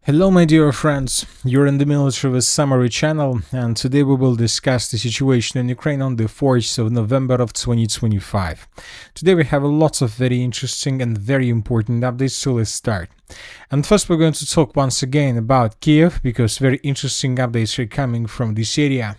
Hello my dear friends, you're in the Military with Summary channel, and today we will discuss the situation in Ukraine on the 4th of November of 2025. Today we have lots of very interesting and very important updates, so let's start. And first we're going to talk once again about Kiev, because very interesting updates are coming from this area.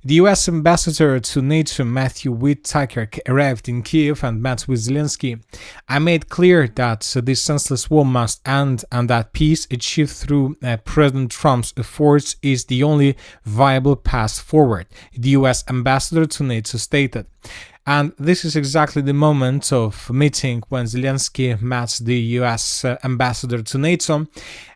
The US ambassador to NATO, Matthew Whitaker, arrived in Kiev and met with Zelensky. I made clear that this senseless war must end and that peace achieved through President Trump's efforts is the only viable path forward, the US ambassador to NATO stated. And this is exactly the moment of meeting when Zelensky met the US ambassador to NATO.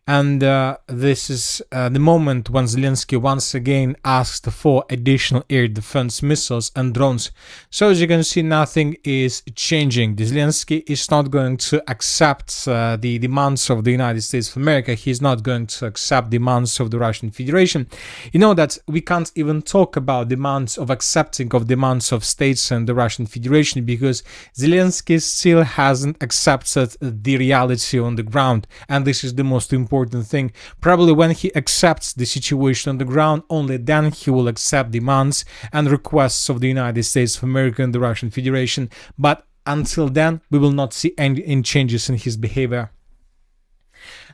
And this is the moment when Zelensky once again asked for additional air defense missiles and drones. So as you can see, nothing is changing. Zelensky is not going to accept the demands of the United States of America. He's not going to accept demands of the Russian Federation. You know that we can't even talk about demands of accepting of demands of states and the Russian Federation, because Zelensky still hasn't accepted the reality on the ground. And this is the most important thing. Probably when he accepts the situation on the ground, only then he will accept demands and requests of the United States of America and the Russian Federation. But until then, we will not see any changes in his behavior.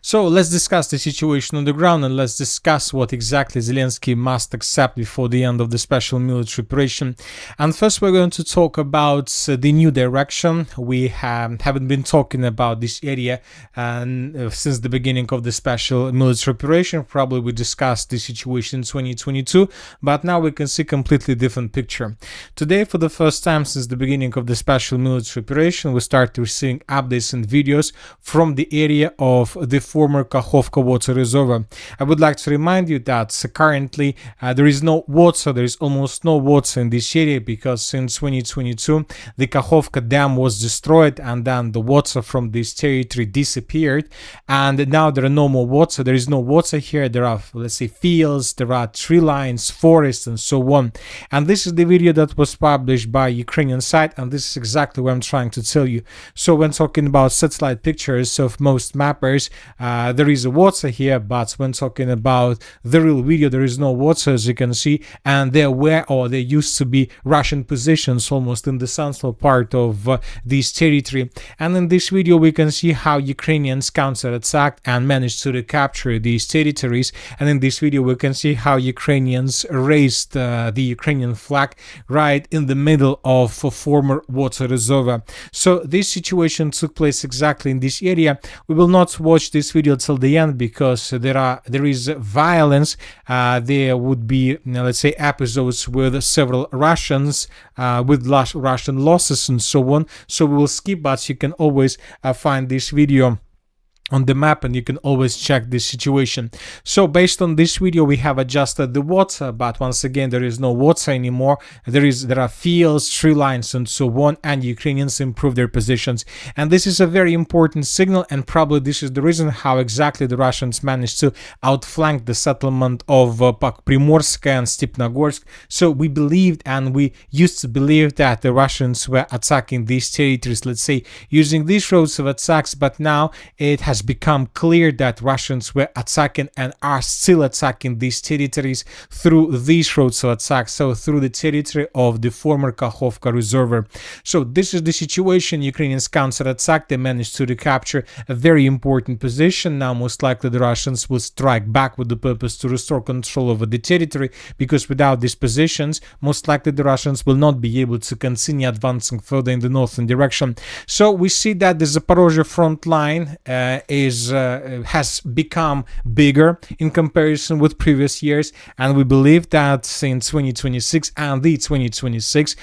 So let's discuss the situation on the ground, and let's discuss what exactly Zelensky must accept before the end of the special military operation. And first we're going to talk about the new direction. We haven't been talking about this area since the beginning of the special military operation. Probably we discussed the situation in 2022, but now we can see a completely different picture. Today, for the first time since the beginning of the special military operation, we start receiving updates and videos from the area of the former Kakhovka water reservoir. I would like to remind you that currently there is no water, there is almost no water in this area, because in 2022 the Kakhovka dam was destroyed and then the water from this territory disappeared, and now there are no more water. There is no water here. There are, let's say, fields, there are tree lines, forests, and so on. And this is the video that was published by Ukrainian site, and this is exactly what I'm trying to tell you. So when talking about satellite pictures of most mappers, there is a water here, but when talking about the real video, there is no water, as you can see, and there used to be Russian positions almost in the central part of this territory. And in this video we can see how Ukrainians counterattacked and managed to recapture these territories. And in this video we can see how Ukrainians raised the Ukrainian flag right in the middle of a former water reservoir. So this situation took place exactly in this area. We will not watch this video till the end, because there is violence. There would be, let's say, episodes with several Russians with Russian losses and so on. So we will skip, but you can always find this video on the map, and you can always check this situation. So based on this video we have adjusted the water, but once again there is no water anymore. There are fields, tree lines, and so on, and Ukrainians improve their positions. And this is a very important signal, and probably this is the reason how exactly the Russians managed to outflank the settlement of Pokrovsk and Stepnogorsk. So we believed, and we used to believe, that the Russians were attacking these territories, let's say, using these roads of attacks, but now it has become clear that Russians were attacking and are still attacking these territories through these roads of attack, so through the territory of the former Kakhovka reservoir. So this is the situation. Ukrainians counterattacked. They managed to recapture a very important position. Now most likely the Russians will strike back with the purpose to restore control over the territory, because without these positions most likely the Russians will not be able to continue advancing further in the northern direction. So we see that the Zaporozhye front line has become bigger in comparison with previous years, and we believe that in 2026 and the 2026,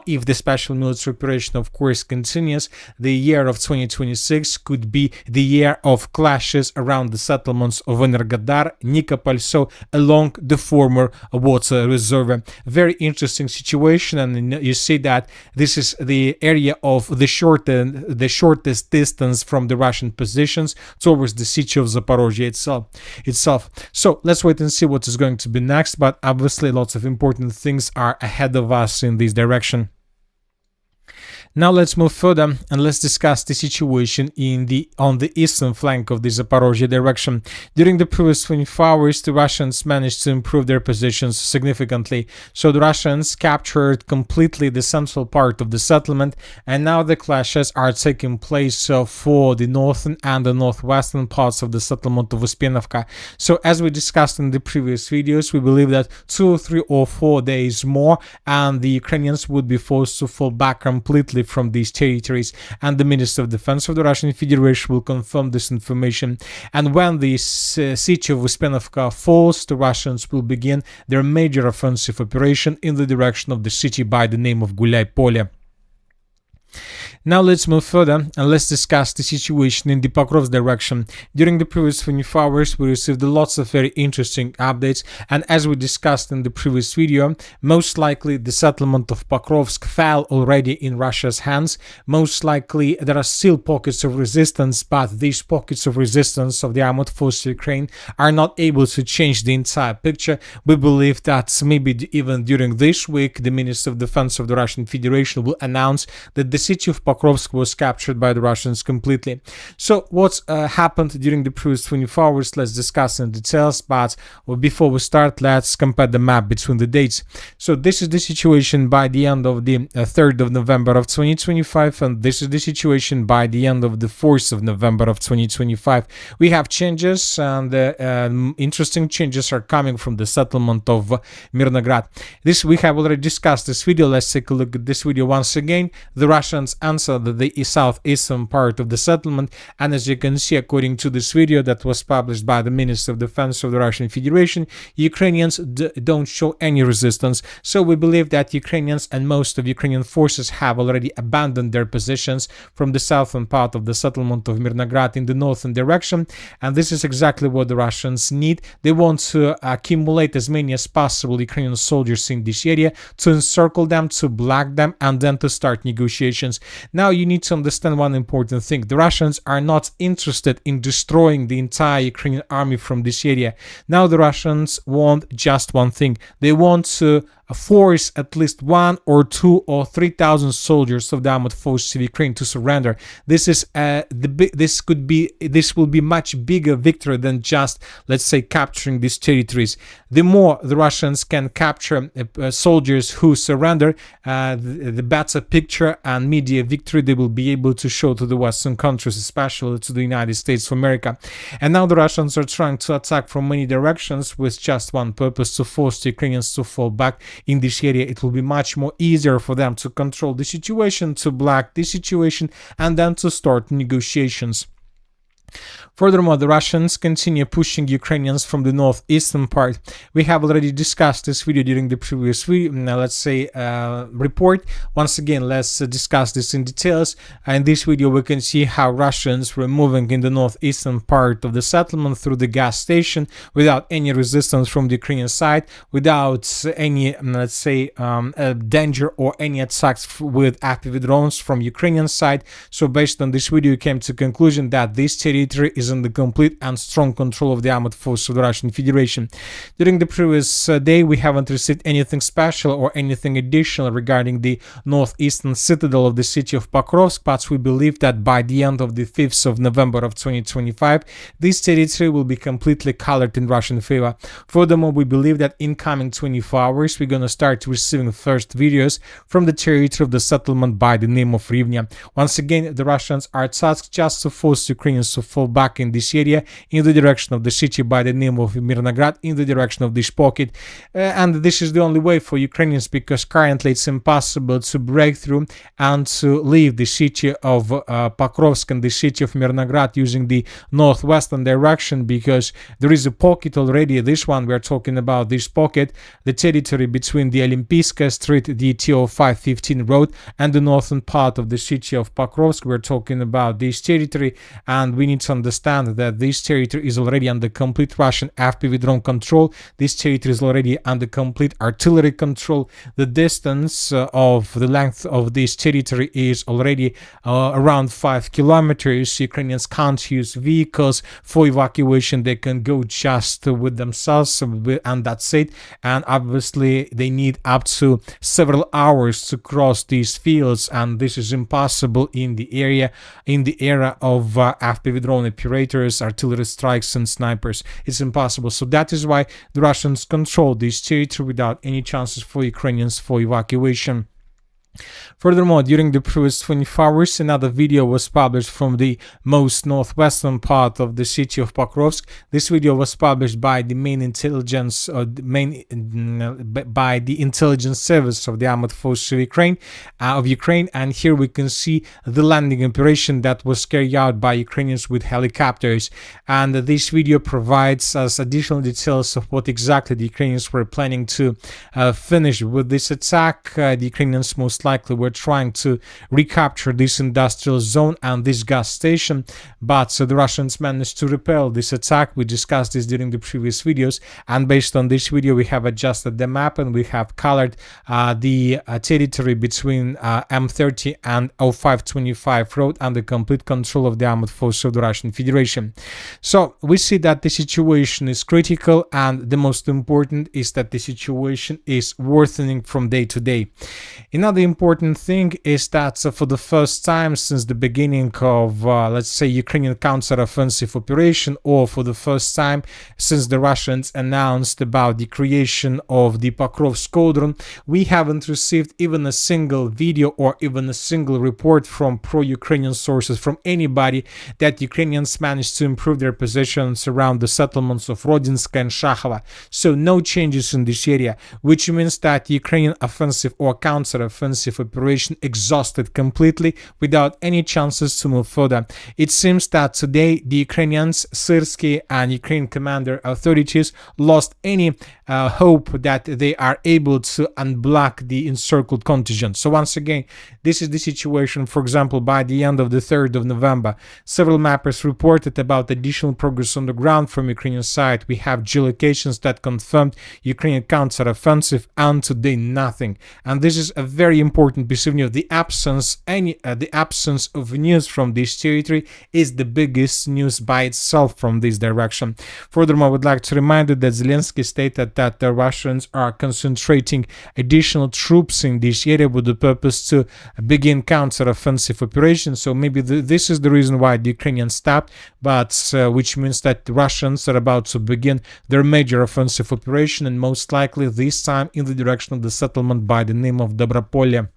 if the special military operation of course continues, the year of 2026 could be the year of clashes around the settlements of Energodar, Nikopol, so along the former water reservoir. Very interesting situation, and you see that this is the area of the shortest distance from the Russian positions towards the city of Zaporozhye itself. So let's wait and see what is going to be next, but obviously lots of important things are ahead of us in this direction. Now let's move further and let's discuss the situation on the eastern flank of the Zaporozhye direction. During the previous 24 hours, the Russians managed to improve their positions significantly. So the Russians captured completely the central part of the settlement, and now the clashes are taking place for the northern and the northwestern parts of the settlement of Uspenovka. So as we discussed in the previous videos, we believe that 2 or 3 or 4 days more and the Ukrainians would be forced to fall back completely from these territories, and the Minister of Defense of the Russian Federation will confirm this information. And when the city of Uspenovka falls, the Russians will begin their major offensive operation in the direction of the city by the name of Gulay Pole. Now let's move further and let's discuss the situation in the Pokrovsk direction. During the previous 24 hours, we received lots of very interesting updates, and as we discussed in the previous video, most likely the settlement of Pokrovsk fell already in Russia's hands. Most likely there are still pockets of resistance, but these pockets of resistance of the armed forces of Ukraine are not able to change the entire picture. We believe that maybe even during this week, the Minister of Defense of the Russian Federation will announce that the city of Pokrovsk was captured by the Russians completely. So what's happened during the previous 24 hours, let's discuss in details, but before we start, let's compare the map between the dates. So this is the situation by the end of the 3rd of November of 2025, and this is the situation by the end of the 4th of November of 2025. We have changes, and interesting changes are coming from the settlement of Mirnograd. This we have already discussed this video. Let's take a look at this video once again. The Russians answered the southeastern part of the settlement, and as you can see, according to this video that was published by the Minister of Defense of the Russian Federation, Ukrainians don't show any resistance. So we believe that Ukrainians and most of Ukrainian forces have already abandoned their positions from the southern part of the settlement of Mirnograd in the northern direction, and this is exactly what the Russians need. They want to accumulate as many as possible Ukrainian soldiers in this area, to encircle them, to block them, and then to start negotiations. Now you need to understand one important thing. The Russians are not interested in destroying the entire Ukrainian army from this area. Now the Russians want just one thing. They want to force at least 1 or 2 or 3,000 soldiers of the armed forces of Ukraine to surrender. This is this will be much bigger victory than just, let's say, capturing these territories. The more the Russians can capture soldiers who surrender, the better picture and media victory they will be able to show to the Western countries, especially to the United States of America. And now the Russians are trying to attack from many directions with just one purpose: to force the Ukrainians to fall back in this area. It will be much more easier for them to control the situation, to block the situation, and then to start negotiations. Furthermore, the Russians continue pushing Ukrainians from the northeastern part. We have already discussed this video during the previous report. Once again, let's discuss this in details. In this video, we can see how Russians were moving in the northeastern part of the settlement through the gas station without any resistance from the Ukrainian side, without any, danger or any attacks with FPV drones from Ukrainian side. So based on this video, we came to the conclusion that this territory is in the complete and strong control of the armed forces of the Russian Federation. During the previous day, we haven't received anything special or anything additional regarding the northeastern citadel of the city of Pokrovsk, but we believe that by the end of the 5th of November of 2025, this territory will be completely colored in Russian favor. Furthermore, we believe that in coming 24 hours, we're going to start receiving first videos from the territory of the settlement by the name of Rivne. Once again, the Russians are tasked just to force Ukrainians to fall back in this area in the direction of the city by the name of Mirnograd, in the direction of this pocket, and this is the only way for Ukrainians, because currently it's impossible to break through and to leave the city of Pokrovsk and the city of Mirnograd using the northwestern direction, because there is a pocket already. This one we're talking about, this pocket, the territory between the Olympiyska Street, the TO515 road, and the northern part of the city of Pokrovsk. We're talking about this territory, and we need need to understand that this territory is already under complete Russian FPV drone control. This territory is already under complete artillery control. The distance of the length of this territory is already around 5 kilometers. Ukrainians can't use vehicles for evacuation. They can go just with themselves, and that's it. And obviously they need up to several hours to cross these fields, and this is impossible in the era of FPV drone operators, artillery strikes and snipers. It's impossible. So that is why the Russians control this territory without any chances for Ukrainians for evacuation. Furthermore, during the previous 24 hours, another video was published from the most northwestern part of the city of Pokrovsk. This video was published by the intelligence service of the armed forces of Ukraine, and here we can see the landing operation that was carried out by Ukrainians with helicopters. And this video provides us additional details of what exactly the Ukrainians were planning to finish with this attack. The Ukrainians most likely were trying to recapture this industrial zone and this gas station, but the Russians managed to repel this attack. We discussed this during the previous videos, and based on this video we have adjusted the map and we have colored the territory between M30 and 0525 road under complete control of the armed forces of the Russian Federation. So we see that the situation is critical, and the most important is that the situation is worsening from day to day. Another important thing is that for the first time since the beginning of, let's say, Ukrainian counter-offensive operation, or for the first time since the Russians announced about the creation of the Pokrovsk squadron, we haven't received even a single video or even a single report from pro-Ukrainian sources, from anybody, that Ukrainians managed to improve their positions around the settlements of Rodinska and Shakhova. So no changes in this area, which means that the Ukrainian offensive or counter-offensive operation exhausted completely without any chances to move further. It seems that today the Ukrainians, Siversk and Ukraine commander authorities lost any hope that they are able to unblock the encircled contingent. So once again, this is the situation. For example, by the end of the 3rd of November, several mappers reported about additional progress on the ground from Ukrainian side. We have geolocations that confirmed Ukrainian counter-offensive, and today nothing. And this is a very important piece of news. The absence of news from this territory is the biggest news by itself from this direction. Furthermore, I would like to remind you that Zelensky stated that the Russians are concentrating additional troops in this area with the purpose to begin counter-offensive operations. So maybe this is the reason why the Ukrainians stopped, but which means that the Russians are about to begin their major offensive operation, and most likely this time in the direction of the settlement by the name of Dobropolye.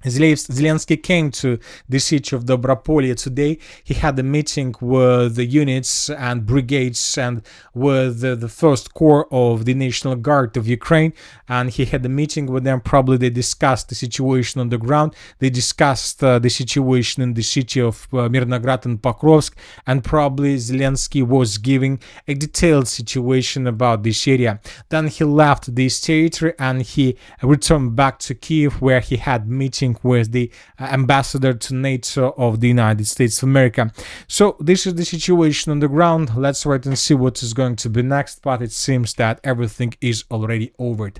Zelensky came to the city of Dobropolye today. He had a meeting with the units and brigades and with the first corps of the National Guard of Ukraine, and he had a meeting with them. Probably they discussed the situation on the ground. They discussed the situation in the city of Mirnograd and Pokrovsk, and probably Zelensky was giving a detailed situation about this area. Then he left this territory and he returned back to Kiev, where he had meeting with the ambassador to NATO of the United States of America. So this is the situation on the ground. Let's wait and see what is going to be next, but it seems that everything is already over.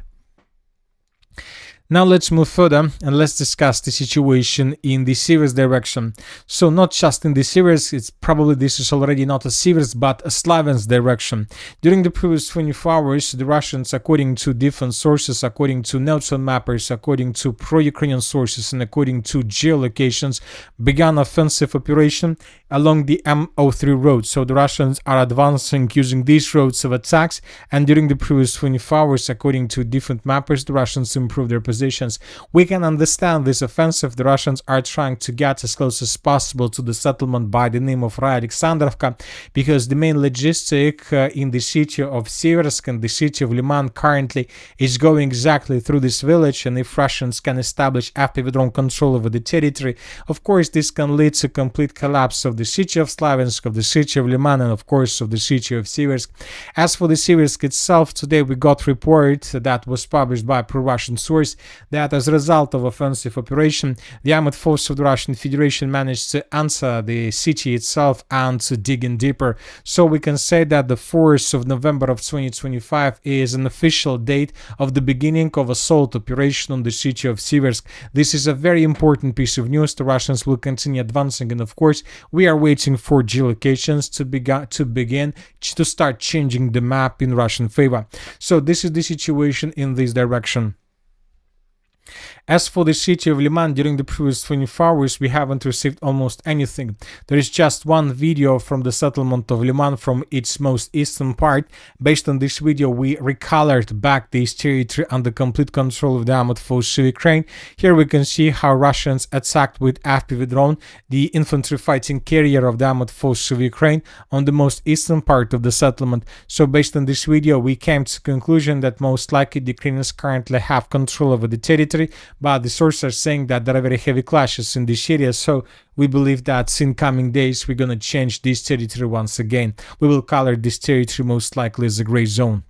Now let's move further and let's discuss the situation in the Siversk direction. So not just in the Siversk, it's probably this is already not a Siversk but a Slaviansk direction. During the previous 24 hours, the Russians, according to different sources, according to neutral mappers, according to pro-Ukrainian sources, and according to geolocations, began offensive operation along the M03 road. So the Russians are advancing using these roads of attacks, and during the previous 24 hours, according to different mappers, the Russians improved their position. We can understand this offensive. The Russians are trying to get as close as possible to the settlement by the name of Raya Alexandrovka, because the main logistic in the city of Siversk and the city of Liman currently is going exactly through this village, and if Russians can establish FPV drone control over the territory, of course this can lead to complete collapse of the city of Slaviansk, of the city of Liman, and of course of the city of Siversk. As for the Siversk itself, today we got report that was published by pro-Russian source that as a result of offensive operation, the armed force of the Russian Federation managed to answer the city itself and to dig in deeper. So we can say that the 4th of November of 2025 is an official date of the beginning of assault operation on the city of Siversk. This is a very important piece of news. The Russians will continue advancing, and of course we are waiting for geolocations to start changing the map in Russian favor. So this is the situation in this direction. As for the city of Liman, during the previous 24 hours, we haven't received almost anything. There is just one video from the settlement of Liman from its most eastern part. Based on this video, we recolored back this territory under complete control of the armed forces of Ukraine. Here we can see how Russians attacked with FPV drone the infantry fighting carrier of the armed forces of Ukraine on the most eastern part of the settlement. So based on this video, we came to the conclusion that most likely the Ukrainians currently have control over the territory, but the sources are saying that there are very heavy clashes in this area, so we believe that in coming days we're gonna change this territory once again. We will color this territory most likely as a gray zone.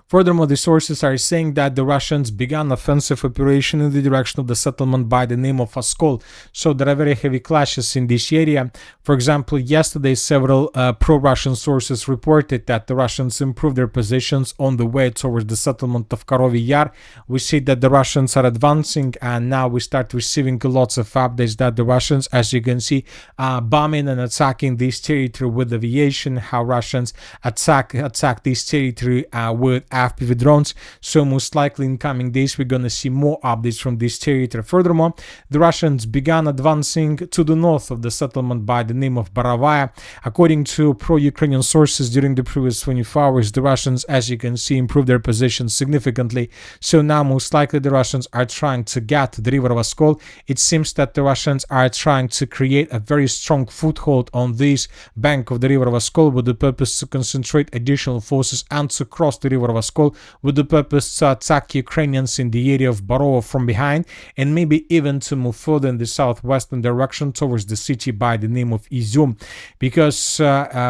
Furthermore, the sources are saying that the Russians began offensive operation in the direction of the settlement by the name of Oskol. So there are very heavy clashes in this area. For example, yesterday several pro-Russian sources reported that the Russians improved their positions on the way towards the settlement of Karovy Yar. We see that the Russians are advancing, and now we start receiving lots of updates that the Russians, as you can see, are bombing and attacking this territory with aviation, how Russians attack this territory with FPV drones. So most likely in coming days we're gonna see more updates from this territory. Furthermore, the Russians began advancing to the north of the settlement by the name of Borovaya. According to pro-Ukrainian sources, during the previous 24 hours, the Russians, as you can see, improved their position significantly. So now most likely the Russians are trying to get to the river of Oskol. It seems that the Russians are trying to create a very strong foothold on this bank of the river of Oskol with the purpose to concentrate additional forces and to cross the river of Oskol with the purpose to attack Ukrainians in the area of Borovo from behind, and maybe even to move further in the southwestern direction towards the city by the name of Izum, because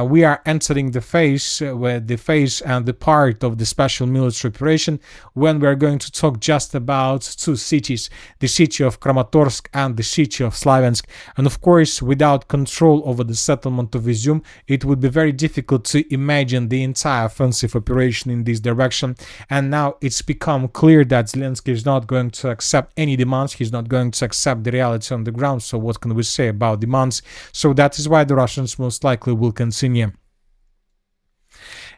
we are entering the phase and the part of the special military operation when we are going to talk just about two cities, the city of Kramatorsk and the city of Slaviansk. And of course, without control over the settlement of Izum, it would be very difficult to imagine the entire offensive operation in this direction. And now it's become clear that Zelensky is not going to accept any demands. He's not going to accept the reality on the ground. So what can we say about demands? So that is why the Russians most likely will continue.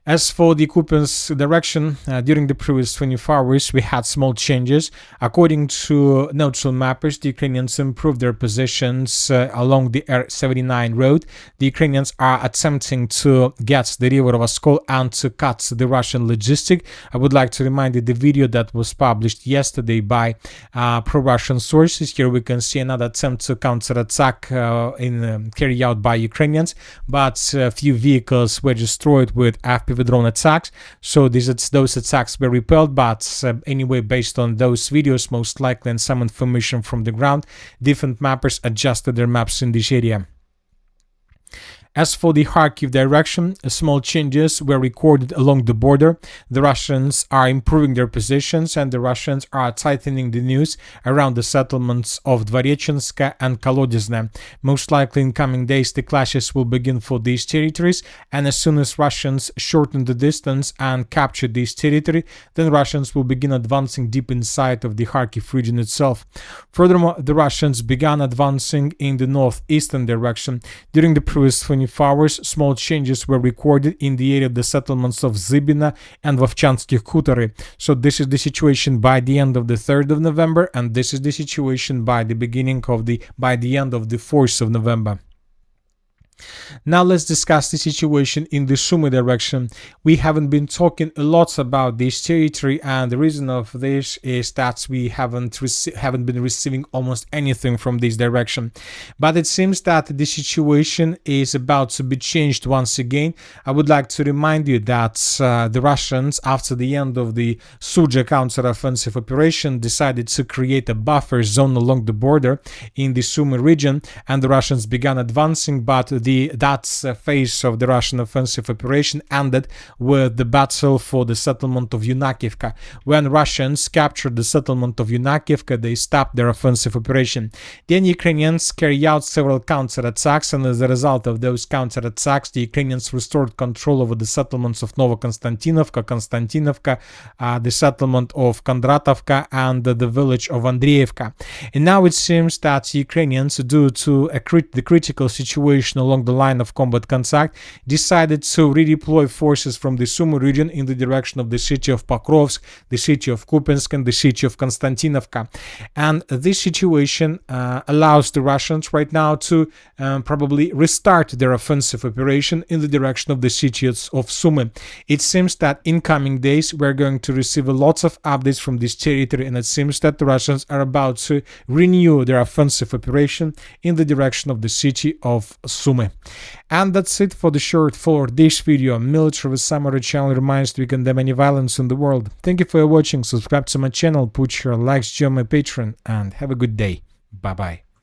As for the occupants' direction, during the previous 24 hours, we had small changes. According to neutral mappers, the Ukrainians improved their positions along the R79 road. The Ukrainians are attempting to get to the river of Oskol and to cut the Russian logistic. I would like to remind you the video that was published yesterday by pro-Russian sources. Here we can see another attempt to counterattack carried out by Ukrainians, but a few vehicles were destroyed with FPV drone attacks, so those attacks were repelled. But anyway, based on those videos most likely and some information from the ground, different mappers adjusted their maps in this area. As for the Kharkiv direction, small changes were recorded along the border. The Russians are improving their positions, and the Russians are tightening the news around the settlements of Dvarechenska and Kolodezne. Most likely in coming days the clashes will begin for these territories, and as soon as Russians shorten the distance and capture this territory, then Russians will begin advancing deep inside of the Kharkiv region itself. Furthermore, the Russians began advancing in the northeastern direction. During the previous 24 hours, small changes were recorded in the area of the settlements of Zybina and Vovchansky Khutory. So this is the situation by the end of the 3rd of November, and this is the situation by the end of the 4th of November. Now let's discuss the situation in the Sumy direction. We haven't been talking a lot about this territory, and the reason of this is that we haven't been receiving almost anything from this direction. But it seems that the situation is about to be changed once again. I would like to remind you that the Russians, after the end of the Suja counter-offensive operation, decided to create a buffer zone along the border in the Sumy region, and the Russians began advancing, but that phase of the Russian offensive operation ended with the battle for the settlement of Yunakivka. When Russians captured the settlement of Yunakivka, they stopped their offensive operation. Then Ukrainians carried out several counterattacks, and as a result of those counterattacks, the Ukrainians restored control over the settlements of Novokonstantinovka, the settlement of Kondratovka, and the village of Andreevka. And now it seems that Ukrainians, due to the critical situation along the line of combat contact, decided to redeploy forces from the Sumy region in the direction of the city of Pokrovsk, the city of Kupiansk, and the city of Konstantinovka. And this situation allows the Russians right now to probably restart their offensive operation in the direction of the city of Sumy. It seems that in coming days we're going to receive lots of updates from this territory, and it seems that the Russians are about to renew their offensive operation in the direction of the city of Sumy. And that's it for this video. Military Summary channel reminds we condemn any violence in the world. Thank you for watching. Subscribe to my channel, put your likes, join my Patreon, and have a good day. Bye bye.